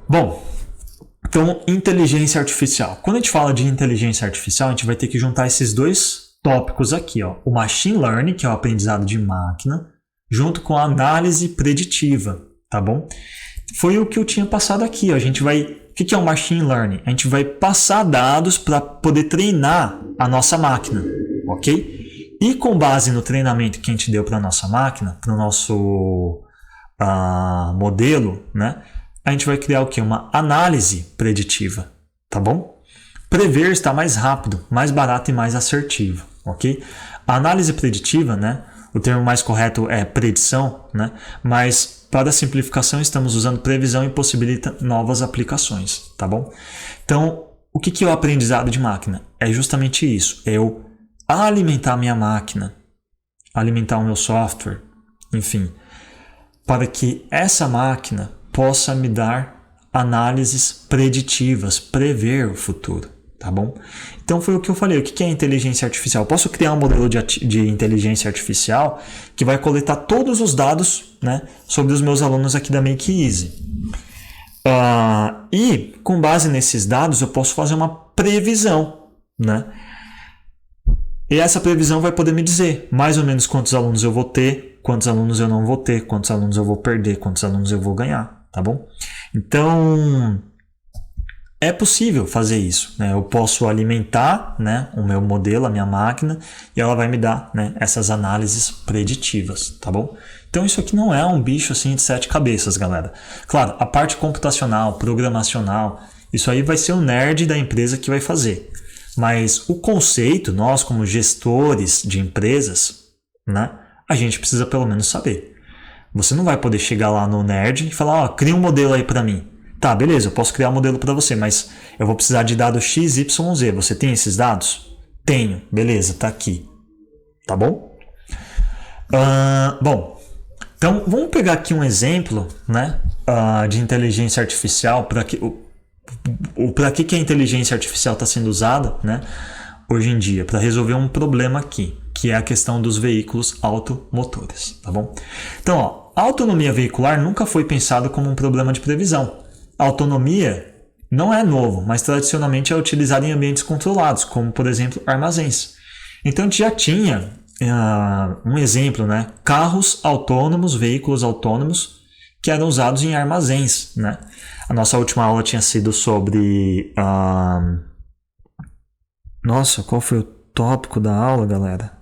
Bom, então inteligência artificial. Quando a gente fala de inteligência artificial, a gente vai ter que juntar esses dois tópicos aqui, ó. O machine learning, que é o aprendizado de máquina, junto com a análise preditiva, tá bom? Foi o que eu tinha passado aqui, ó. A gente vai... O que é o machine learning? A gente vai passar dados para poder treinar a nossa máquina, ok? E com base no treinamento que a gente deu para a nossa máquina, para o nosso modelo, né? A gente vai criar o quê? Uma análise preditiva, tá bom? Prever está mais rápido, mais barato e mais assertivo, ok? A análise preditiva, né? O termo mais correto é predição, né? Mas para a simplificação estamos usando previsão e possibilita novas aplicações, tá bom? Então, o que é o aprendizado de máquina? É justamente isso, é eu alimentar a minha máquina, alimentar o meu software, enfim, para que essa máquina possa me dar análises preditivas, prever o futuro, tá bom? Então foi o que eu falei, o que é inteligência artificial? Eu posso criar um modelo de inteligência artificial que vai coletar todos os dados, né, sobre os meus alunos aqui da Make Easy. E com base nesses dados eu posso fazer uma previsão, né? E essa previsão vai poder me dizer mais ou menos quantos alunos eu vou ter, quantos alunos eu não vou ter, quantos alunos eu vou perder, quantos alunos eu vou ganhar, tá bom? Então, é possível fazer isso, né? Eu posso alimentar, né, o meu modelo, a minha máquina, e ela vai me dar, né, essas análises preditivas, tá bom? Então isso aqui não é um bicho assim de 7 cabeças, galera. Claro, a parte computacional, programacional, isso aí vai ser o nerd da empresa que vai fazer. Mas o conceito, nós como gestores de empresas, né, a gente precisa pelo menos saber. Você não vai poder chegar lá no nerd e falar, ó, cria um modelo aí para mim. Tá, beleza, eu posso criar um modelo para você, mas eu vou precisar de dados X, Y, Z. Você tem esses dados? Tenho, beleza, tá aqui. Tá bom? Bom, então vamos pegar aqui um exemplo, né, de inteligência artificial para que que a inteligência artificial está sendo usada, né, hoje em dia, para resolver um problema aqui, que é a questão dos veículos automotores, tá bom? Então, ó, a autonomia veicular nunca foi pensado como um problema de previsão. A autonomia não é novo, mas tradicionalmente é utilizada em ambientes controlados, como, por exemplo, armazéns. Então, a gente já tinha um exemplo, né, carros autônomos, veículos autônomos, que eram usados em armazéns, né? A nossa última aula tinha sido sobre... Nossa, qual foi o tópico da aula, galera?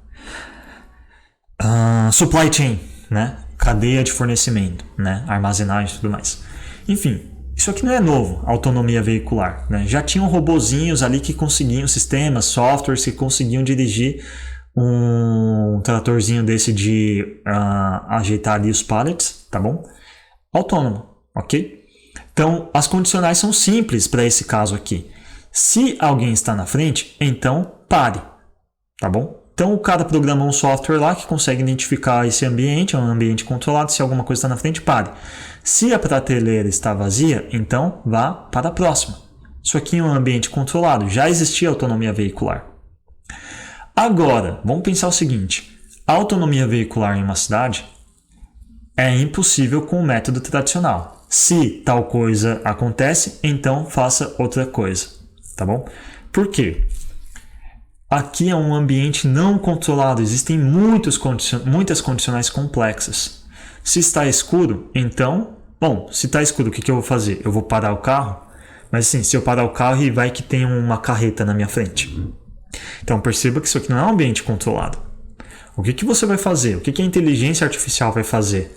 Supply chain, né? Cadeia de fornecimento, né? Armazenagem e tudo mais. Enfim, isso aqui não é novo, autonomia veicular, né? Já tinham robozinhos ali que conseguiam, sistemas, softwares que conseguiam dirigir um tratorzinho desse de ajeitar ali os pallets, tá bom? Autônomo, ok? Então, as condicionais são simples para esse caso aqui. Se alguém está na frente, então pare, tá bom? Então, o cara programou um software lá que consegue identificar esse ambiente, é um ambiente controlado, se alguma coisa está na frente, pare. Se a prateleira está vazia, então vá para a próxima. Isso aqui é um ambiente controlado, já existia autonomia veicular. Agora, vamos pensar o seguinte, a autonomia veicular em uma cidade é impossível com o método tradicional. Se tal coisa acontece, então faça outra coisa, tá bom? Por quê? Aqui é um ambiente não controlado, existem muitas condicionais complexas. Se está escuro, então... Bom, se está escuro, o que eu vou fazer? Eu vou parar o carro? Mas assim, se eu parar o carro e vai que tem uma carreta na minha frente. Então perceba que isso aqui não é um ambiente controlado. O que você vai fazer? O que a inteligência artificial vai fazer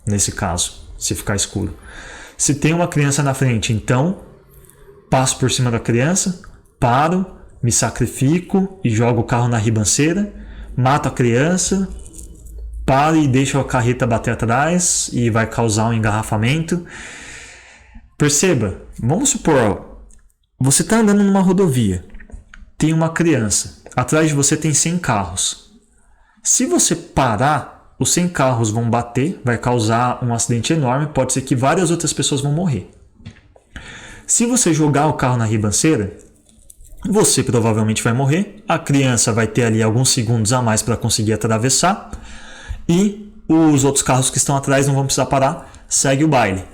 nesse caso, se ficar escuro? Se tem uma criança na frente, então passo por cima da criança, paro, me sacrifico e jogo o carro na ribanceira, mato a criança, paro e deixo a carreta bater atrás e vai causar um engarrafamento. Perceba, vamos supor, você está andando numa rodovia, tem uma criança, atrás de você tem 100 carros. Se você parar, os 100 carros vão bater, vai causar um acidente enorme, pode ser que várias outras pessoas vão morrer. Se você jogar o carro na ribanceira, você provavelmente vai morrer, a criança vai ter ali alguns segundos a mais para conseguir atravessar e os outros carros que estão atrás não vão precisar parar, segue o baile,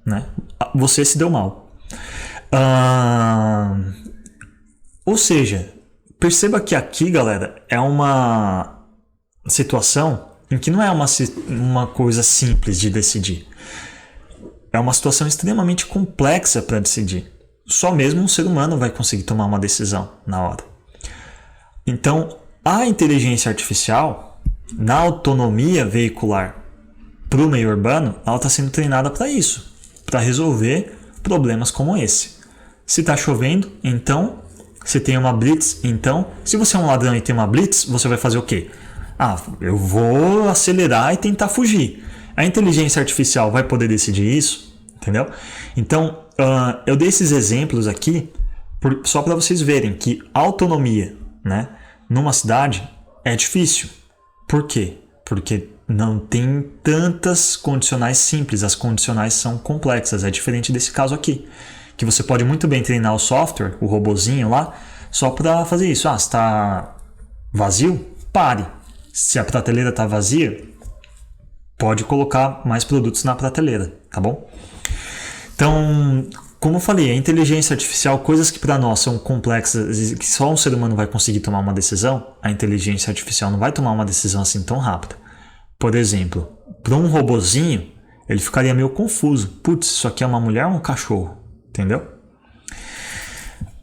né? Você se deu mal. Ou seja, perceba que aqui, galera, é uma situação em que não é uma coisa simples de decidir. É uma situação extremamente complexa para decidir. Só mesmo um ser humano vai conseguir tomar uma decisão na hora. Então, a inteligência artificial, na autonomia veicular para o meio urbano, ela está sendo treinada para isso, para resolver problemas como esse. Se está chovendo, então, se tem uma blitz, então, se você é um ladrão e tem uma blitz, você vai fazer o quê? Eu vou acelerar e tentar fugir. A inteligência artificial vai poder decidir isso, entendeu? Então, eu dei esses exemplos aqui só para vocês verem que autonomia, né, numa cidade é difícil. Por quê? Porque não tem tantas condicionais simples, as condicionais são complexas. É diferente desse caso aqui, que você pode muito bem treinar o software, o robozinho lá, só para fazer isso. Se está vazio, pare. Se a prateleira está vazia, pode colocar mais produtos na prateleira, tá bom? Então, como eu falei, a inteligência artificial, coisas que para nós são complexas e que só um ser humano vai conseguir tomar uma decisão, a inteligência artificial não vai tomar uma decisão assim tão rápida. Por exemplo, para um robozinho, ele ficaria meio confuso. Putz, isso aqui é uma mulher ou um cachorro? Entendeu?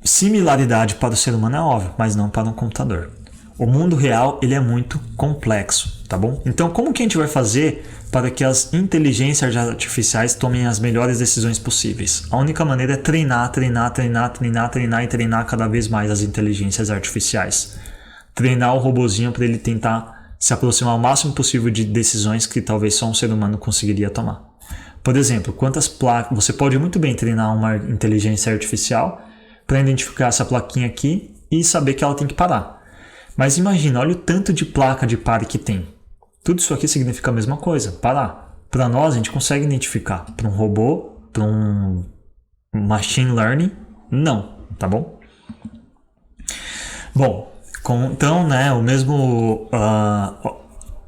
Similaridade para o ser humano é óbvio, mas não para um computador. O mundo real ele é muito complexo, tá bom? Então, como que a gente vai fazer para que as inteligências artificiais tomem as melhores decisões possíveis? A única maneira é treinar e treinar cada vez mais as inteligências artificiais. Treinar o robozinho para ele tentar se aproximar o máximo possível de decisões que talvez só um ser humano conseguiria tomar. Por exemplo, quantas placas... Você pode muito bem treinar uma inteligência artificial para identificar essa plaquinha aqui e saber que ela tem que parar. Mas imagina, olha o tanto de placa de pare que tem. Tudo isso aqui significa a mesma coisa, parar. Para nós, a gente consegue identificar. Para um robô, para um machine learning, não, tá bom? Bom, então, né, o mesmo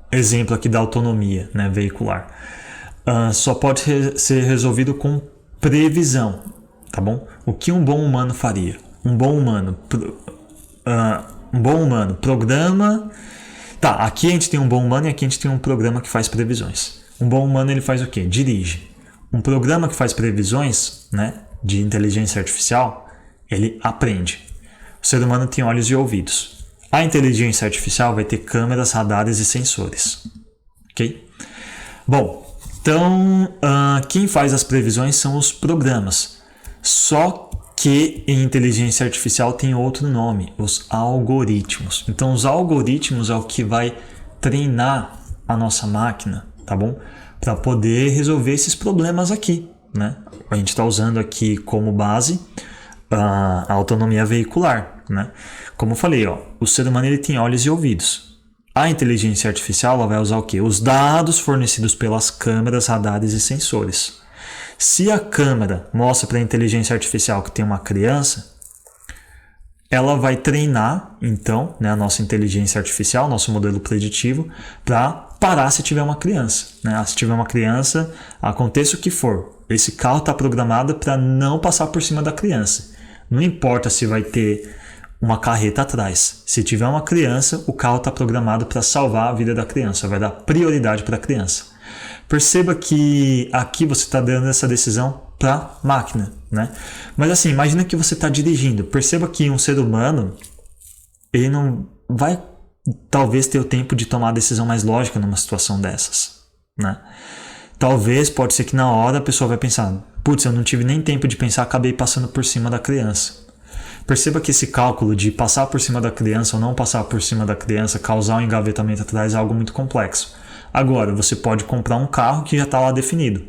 exemplo aqui da autonomia, né, veicular. Só pode ser resolvido com previsão, tá bom? O que um bom humano faria? Um bom humano programa... Tá, aqui a gente tem um bom humano e aqui a gente tem um programa que faz previsões. Um bom humano ele faz o quê? Dirige. Um programa que faz previsões, né, de inteligência artificial, ele aprende. O ser humano tem olhos e ouvidos. A inteligência artificial vai ter câmeras, radares e sensores. Ok? Bom, então quem faz as previsões são os programas. Só que em inteligência artificial tem outro nome, os algoritmos. Então os algoritmos é o que vai treinar a nossa máquina, tá bom? Para poder resolver esses problemas aqui, né? A gente está usando aqui como base a autonomia veicular, né? Como eu falei, o ser humano ele tem olhos e ouvidos. A inteligência artificial ela vai usar o quê? Os dados fornecidos pelas câmeras, radares e sensores. Se a câmera mostra para a inteligência artificial que tem uma criança, ela vai treinar, então, né, a nossa inteligência artificial, nosso modelo preditivo, para parar se tiver uma criança. Né? Se tiver uma criança, aconteça o que for, esse carro está programado para não passar por cima da criança. Não importa se vai ter uma carreta atrás. Se tiver uma criança, o carro está programado para salvar a vida da criança, vai dar prioridade para a criança. Perceba que aqui você está dando essa decisão para a máquina, né? Mas assim, imagina que você está dirigindo. Perceba que um ser humano, ele não vai talvez ter o tempo de tomar a decisão mais lógica numa situação dessas, né? Talvez, pode ser que na hora a pessoa vai pensar, putz, eu não tive nem tempo de pensar, acabei passando por cima da criança. Perceba que esse cálculo de passar por cima da criança ou não passar por cima da criança, causar um engavetamento atrás é algo muito complexo. Agora, você pode comprar um carro que já está lá definido.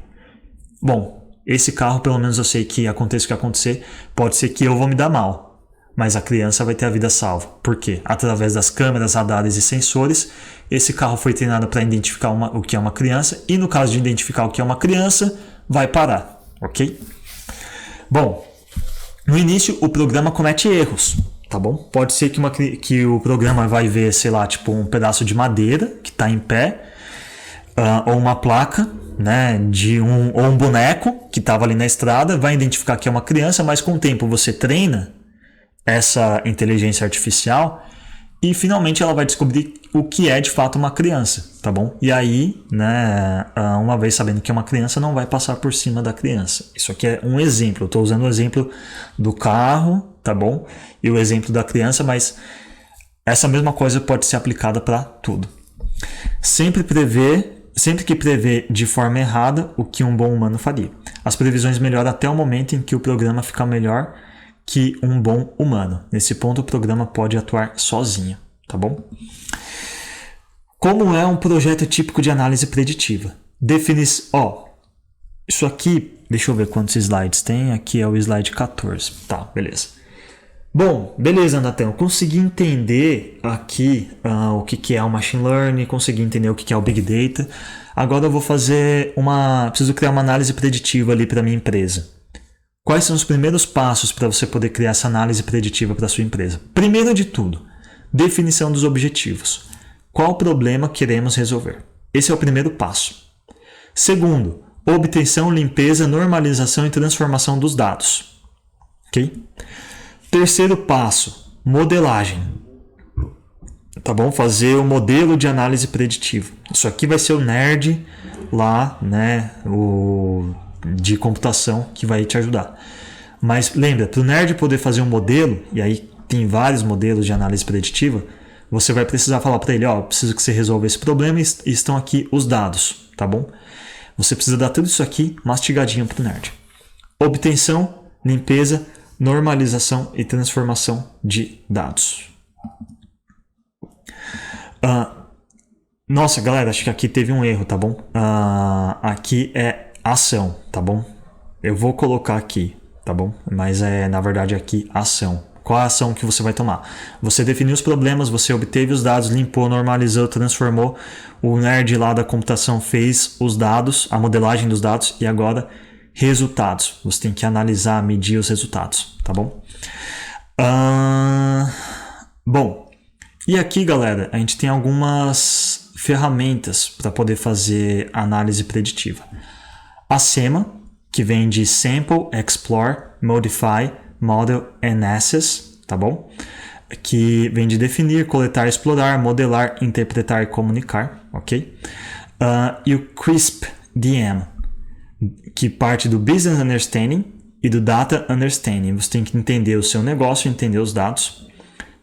Bom, esse carro, pelo menos eu sei que aconteça o que acontecer, pode ser que eu vou me dar mal, mas a criança vai ter a vida salva. Por quê? Através das câmeras, radares e sensores, esse carro foi treinado para identificar o que é uma criança e no caso de identificar o que é uma criança, vai parar, ok? Bom, no início o programa comete erros, tá bom? Pode ser que o programa vai ver, sei lá, tipo um pedaço de madeira que está em pé, ou uma placa, né, ou um boneco que estava ali na estrada, vai identificar que é uma criança, mas com o tempo você treina essa inteligência artificial e finalmente ela vai descobrir o que é de fato uma criança, tá bom? E aí, né, uma vez sabendo que é uma criança, não vai passar por cima da criança. Isso aqui é um exemplo, eu estou usando o exemplo do carro, tá bom? E o exemplo da criança, mas essa mesma coisa pode ser aplicada para tudo. Sempre que prevê de forma errada o que um bom humano faria. As previsões melhoram até o momento em que o programa fica melhor que um bom humano. Nesse ponto, o programa pode atuar sozinho, tá bom? Como é um projeto típico de análise preditiva? Isso aqui, deixa eu ver quantos slides tem. Aqui é o slide 14. Tá, beleza. Bom, beleza, Natan. Eu consegui entender aqui o que é o Machine Learning, consegui entender o que é o Big Data. Agora eu vou preciso criar uma análise preditiva ali para minha empresa. Quais são os primeiros passos para você poder criar essa análise preditiva para a sua empresa? Primeiro de tudo, definição dos objetivos. Qual problema queremos resolver? Esse é o primeiro passo. Segundo, obtenção, limpeza, normalização e transformação dos dados. Ok? Terceiro passo, modelagem. Tá bom? Fazer o modelo de análise preditiva. Isso aqui vai ser o nerd lá, né? De computação que vai te ajudar. Mas lembra, para o nerd poder fazer um modelo, e aí tem vários modelos de análise preditiva, você vai precisar falar para ele, preciso que você resolva esse problema e estão aqui os dados, tá bom? Você precisa dar tudo isso aqui mastigadinho para o nerd. Obtenção, limpeza, normalização e transformação de dados. Nossa, galera, acho que aqui teve um erro, tá bom? Aqui é ação, tá bom? Eu vou colocar aqui, tá bom? Mas na verdade aqui ação. Qual a ação que você vai tomar? Você definiu os problemas, você obteve os dados, limpou, normalizou, transformou. O nerd lá da computação fez os dados, a modelagem dos dados e agora resultados. Você tem que analisar, medir os resultados, tá bom? Bom, e aqui, galera, a gente tem algumas ferramentas para poder fazer análise preditiva. A SEMA, que vem de Sample, Explore, Modify, Model and Assess, tá bom? Que vem de definir, coletar, explorar, modelar, interpretar e comunicar, ok? E o CRISP-DM, que parte do Business Understanding e do Data Understanding. Você tem que entender o seu negócio, entender os dados,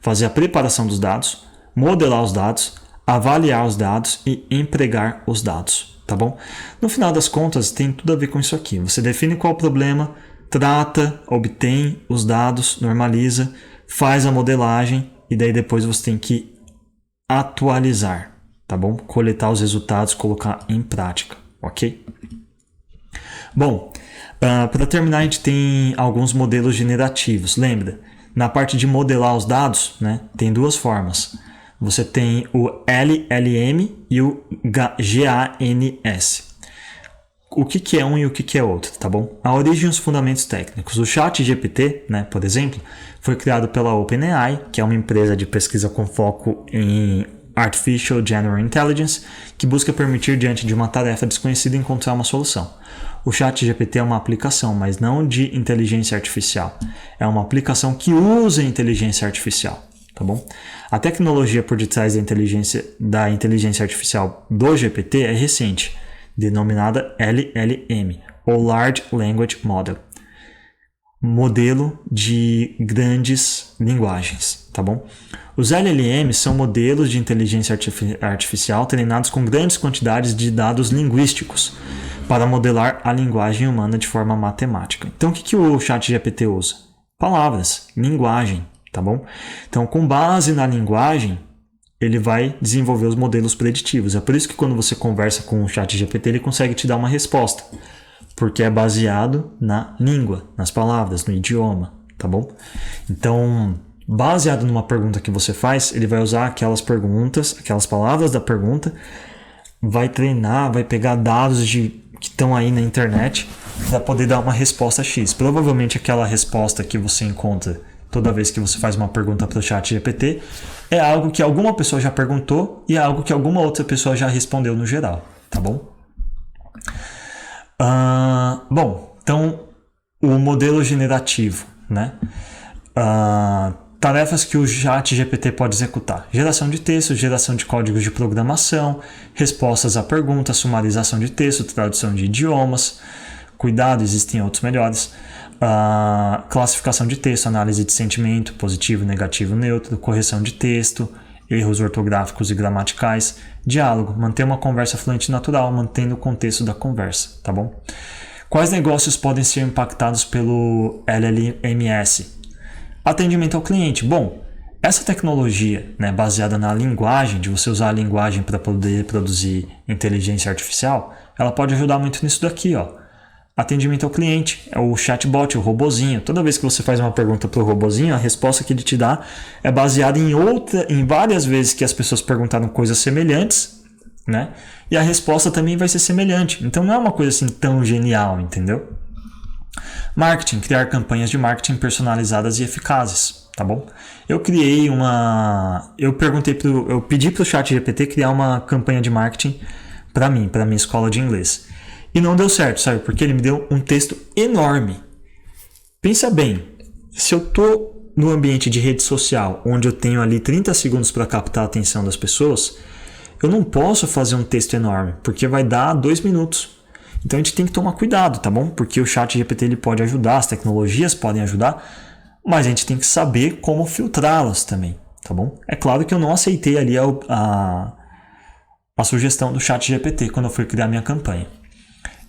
fazer a preparação dos dados, modelar os dados, avaliar os dados e empregar os dados, tá bom? No final das contas, tem tudo a ver com isso aqui. Você define qual o problema, trata, obtém os dados, normaliza, faz a modelagem e daí depois você tem que atualizar, tá bom? Coletar os resultados, colocar em prática, ok? Bom, para terminar, a gente tem alguns modelos generativos. Lembra? Na parte de modelar os dados, né, tem duas formas. Você tem o LLM e o GANS. O que é um e o que é outro, tá bom? A origem e os fundamentos técnicos. O ChatGPT, né, por exemplo, foi criado pela OpenAI, que é uma empresa de pesquisa com foco em Artificial General Intelligence, que busca permitir, diante de uma tarefa desconhecida, encontrar uma solução. O ChatGPT é uma aplicação, mas não de inteligência artificial. É uma aplicação que usa inteligência artificial, tá bom? A tecnologia por detrás da inteligência artificial do GPT é recente, denominada LLM, ou Large Language Model, modelo de grandes linguagens, tá bom? Os LLMs são modelos de inteligência artificial treinados com grandes quantidades de dados linguísticos para modelar a linguagem humana de forma matemática. Então, o que o ChatGPT usa? Palavras, linguagem, tá bom? Então, com base na linguagem, ele vai desenvolver os modelos preditivos. É por isso que quando você conversa com o ChatGPT, ele consegue te dar uma resposta, porque é baseado na língua, nas palavras, no idioma, tá bom? Então, baseado numa pergunta que você faz, ele vai usar aquelas perguntas, aquelas palavras da pergunta, vai treinar, vai pegar dados que estão aí na internet para poder dar uma resposta X. Provavelmente aquela resposta que você encontra toda vez que você faz uma pergunta para o ChatGPT é algo que alguma pessoa já perguntou e é algo que alguma outra pessoa já respondeu no geral, tá bom? Bom, Então, o modelo generativo, né? Tarefas que o ChatGPT pode executar: geração de texto, geração de códigos de programação, respostas a perguntas, sumarização de texto, tradução de idiomas. Cuidado, existem outros melhores. Classificação de texto, análise de sentimento, positivo, negativo, neutro, correção de texto, erros ortográficos e gramaticais, diálogo, manter uma conversa fluente e natural, mantendo o contexto da conversa, tá bom? Quais negócios podem ser impactados pelo LLMS? Atendimento ao cliente. Bom, essa tecnologia, né, baseada na linguagem, de você usar a linguagem para poder produzir inteligência artificial, ela pode ajudar muito nisso daqui, ó. Atendimento ao cliente, é o chatbot, o robozinho. Toda vez que você faz uma pergunta para o robozinho, a resposta que ele te dá é baseada em várias vezes que as pessoas perguntaram coisas semelhantes, né? E a resposta também vai ser semelhante. Então não é uma coisa assim tão genial, entendeu? Marketing, criar campanhas de marketing personalizadas e eficazes, tá bom? Eu pedi para o ChatGPT criar uma campanha de marketing para minha escola de inglês. E não deu certo, sabe? Porque ele me deu um texto enorme. Pensa bem, se eu tô no ambiente de rede social, onde eu tenho ali 30 segundos para captar a atenção das pessoas, eu não posso fazer um texto enorme, porque vai dar 2 minutos. Então a gente tem que tomar cuidado, tá bom? Porque o ChatGPT ele pode ajudar, as tecnologias podem ajudar, mas a gente tem que saber como filtrá-las também, tá bom? É claro que eu não aceitei ali a sugestão do ChatGPT quando eu fui criar minha campanha.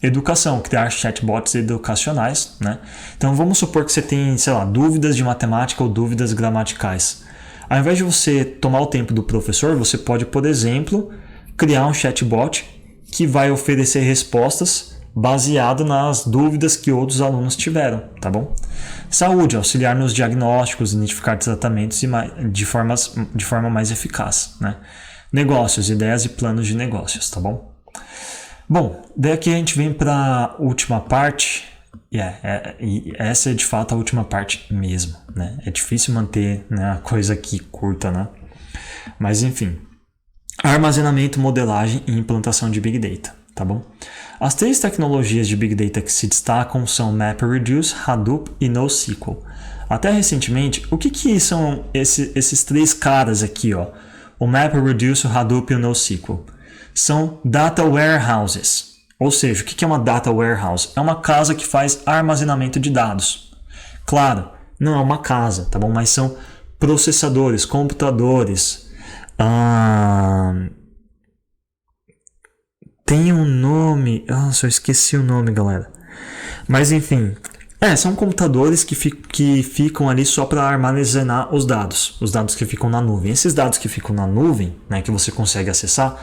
Educação, criar chatbots educacionais, né? Então vamos supor que você tem, sei lá, dúvidas de matemática ou dúvidas gramaticais. Ao invés de você tomar o tempo do professor, você pode, por exemplo, criar um chatbot que vai oferecer respostas baseado nas dúvidas que outros alunos tiveram, tá bom? Saúde, auxiliar nos diagnósticos, identificar tratamentos de forma mais eficaz, né? Negócios, ideias e planos de negócios, tá bom? Bom, daí aqui a gente vem para a última parte, e essa é de fato a última parte mesmo, né? É difícil manter, né, a coisa aqui curta, né? Mas enfim, armazenamento, modelagem e implantação de Big Data, tá bom? As 3 tecnologias de Big Data que se destacam são MapReduce, Hadoop e NoSQL. Até recentemente, o que são esses 3 caras aqui, ó? O MapReduce, o Hadoop e o NoSQL. São data warehouses. Ou seja, o que é uma data warehouse? É uma casa que faz armazenamento de dados. Claro, não é uma casa, tá bom? Mas são processadores, computadores. Tem um nome. Só esqueci o nome, galera. Mas enfim. São computadores que ficam ali só para armazenar os dados que ficam na nuvem. Esses dados que ficam na nuvem, né, que você consegue acessar,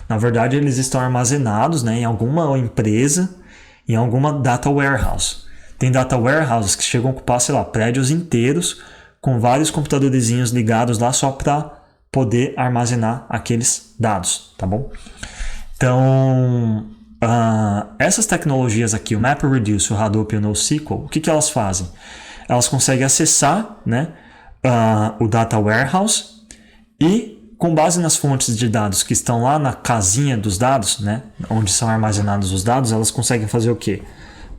na verdade eles estão armazenados, né, em alguma empresa, em alguma data warehouse. Tem data warehouses que chegam a ocupar, sei lá, prédios inteiros com vários computadorzinhos ligados lá só para poder armazenar aqueles dados, tá bom? Então, essas tecnologias aqui, o MapReduce, o Hadoop e o NoSQL, o que elas fazem? Elas conseguem acessar, né, o Data Warehouse e, com base nas fontes de dados que estão lá na casinha dos dados, né, onde são armazenados os dados, elas conseguem fazer o quê?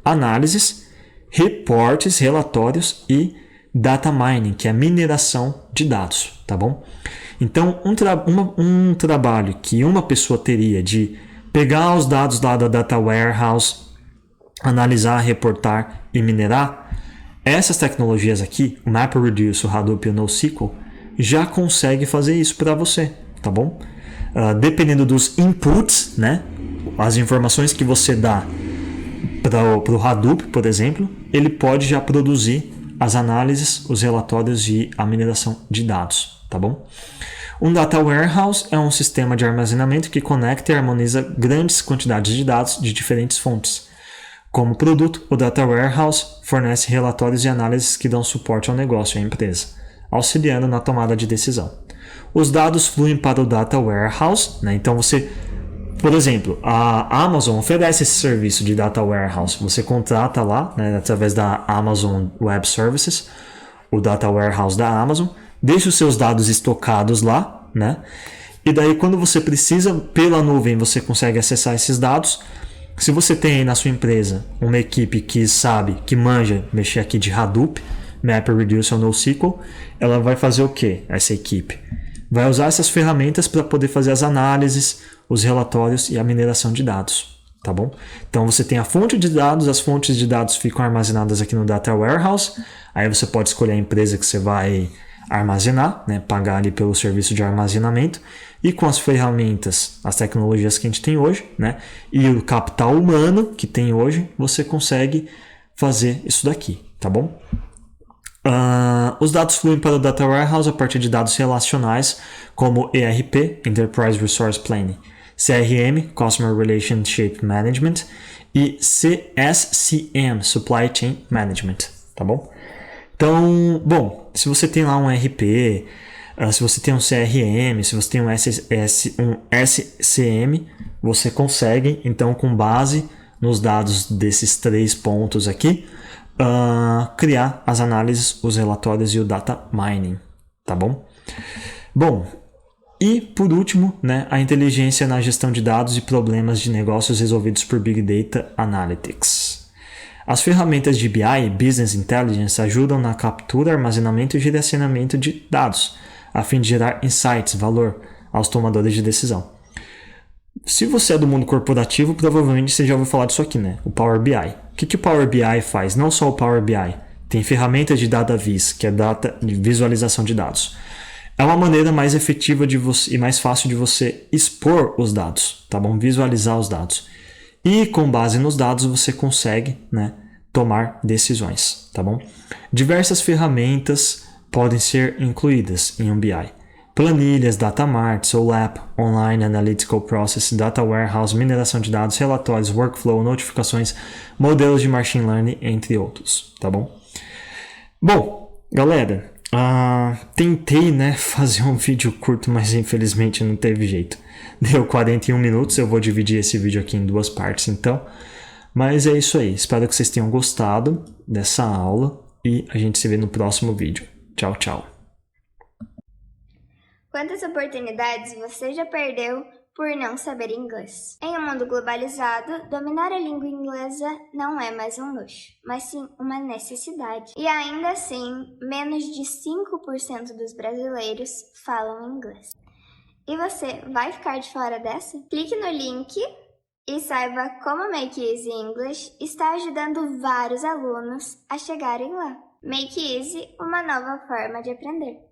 Análises, reportes, relatórios e data mining, que é a mineração de dados, tá bom? Então, um trabalho que uma pessoa teria de pegar os dados lá da Data Warehouse, analisar, reportar e minerar, essas tecnologias aqui, o MapReduce, o Hadoop e o NoSQL, já consegue fazer isso para você, tá bom? Dependendo dos inputs, né, as informações que você dá para o Hadoop, por exemplo, ele pode já produzir as análises, os relatórios e a mineração de dados, tá bom? Um Data Warehouse é um sistema de armazenamento que conecta e harmoniza grandes quantidades de dados de diferentes fontes. Como produto, o Data Warehouse fornece relatórios e análises que dão suporte ao negócio e à empresa, auxiliando na tomada de decisão. Os dados fluem para o Data Warehouse, né? Então você, por exemplo, a Amazon oferece esse serviço de Data Warehouse. Você contrata lá, né, através da Amazon Web Services, o Data Warehouse da Amazon, deixa os seus dados estocados lá, né? E daí quando você precisa, pela nuvem, você consegue acessar esses dados, Se você tem aí na sua empresa uma equipe que sabe, que manja mexer aqui de Hadoop, MapReduce ou NoSQL, ela vai fazer o quê? Essa equipe vai usar essas ferramentas para poder fazer as análises, os relatórios e a mineração de dados, tá bom? Então você tem a fonte de dados, as fontes de dados ficam armazenadas aqui no Data Warehouse, aí você pode escolher a empresa que você vai armazenar, né? Pagar ali pelo serviço de armazenamento, e com as ferramentas, as tecnologias que a gente tem hoje, né? E o capital humano que tem hoje, você consegue fazer isso daqui, tá bom? Os dados fluem para o Data Warehouse a partir de dados relacionais como ERP, Enterprise Resource Planning, CRM, Customer Relationship Management, e CSCM, Supply Chain Management, tá bom? Então, bom, se você tem lá um ERP, se você tem um CRM, se você tem um SCM, você consegue, então, com base nos dados desses 3 pontos aqui, criar as análises, os relatórios e o data mining, tá bom? Bom, e por último, né, a inteligência na gestão de dados e problemas de negócios resolvidos por Big Data Analytics. As ferramentas de BI, Business Intelligence, ajudam na captura, armazenamento e gerenciamento de dados, a fim de gerar insights, valor aos tomadores de decisão. Se você é do mundo corporativo, provavelmente você já ouviu falar disso aqui, né? O Power BI. O que o Power BI faz? Não só o Power BI. Tem ferramentas de DataVis, que é data de visualização de dados. É uma maneira mais efetiva de você, e mais fácil de você expor os dados, tá bom? Visualizar os dados. E com base nos dados você consegue, né, tomar decisões, tá bom? Diversas ferramentas podem ser incluídas em um BI. Planilhas, data marts, OLAP, Online Analytical Process, Data Warehouse, mineração de dados, relatórios, workflow, notificações, modelos de machine learning, entre outros, tá bom? Bom, galera, tentei, né, fazer um vídeo curto, mas infelizmente não teve jeito. Deu 41 minutos, eu vou dividir esse vídeo aqui em 2 partes então. Mas é isso aí, espero que vocês tenham gostado dessa aula e a gente se vê no próximo vídeo. Tchau, tchau. Quantas oportunidades você já perdeu por não saber inglês? Em um mundo globalizado, dominar a língua inglesa não é mais um luxo, mas sim uma necessidade. E ainda assim, menos de 5% dos brasileiros falam inglês. E você vai ficar de fora dessa? Clique no link e saiba como a Make Easy English está ajudando vários alunos a chegarem lá. Make Easy, uma nova forma de aprender.